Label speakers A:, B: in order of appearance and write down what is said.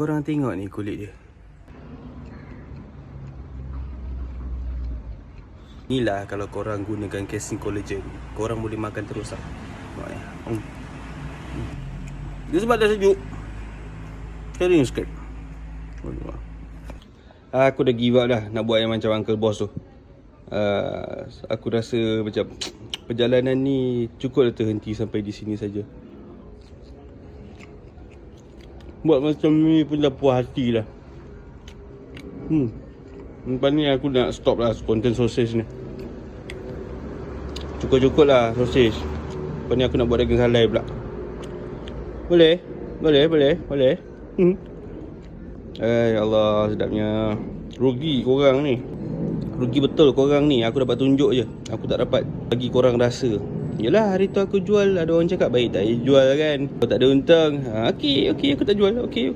A: Korang tengok ni kulit dia. Inilah kalau korang gunakan casing collagen, korang boleh makan terus lah. Dia sebab dah sejuk, kering sikit. Aku dah give up dah nak buat yang macam Uncle Boss tu. Aku rasa macam perjalanan ni cukup dah terhenti sampai di sini saja. Buat macam ni pun dah puas hati lah. Lepas ni aku nak stop lah konten sosis ni. Cukup-cukup lah sosis. Lepas ni aku nak buat daging salai pula. Boleh? Boleh? Allah, sedapnya. Rugi korang ni. Rugi betul korang ni. Aku dapat tunjuk je, aku tak dapat bagi korang rasa. Yelah, hari tu aku jual, ada orang cakap baik tak jual kan. Kalau tak ada untung, okey aku tak jual. Okey.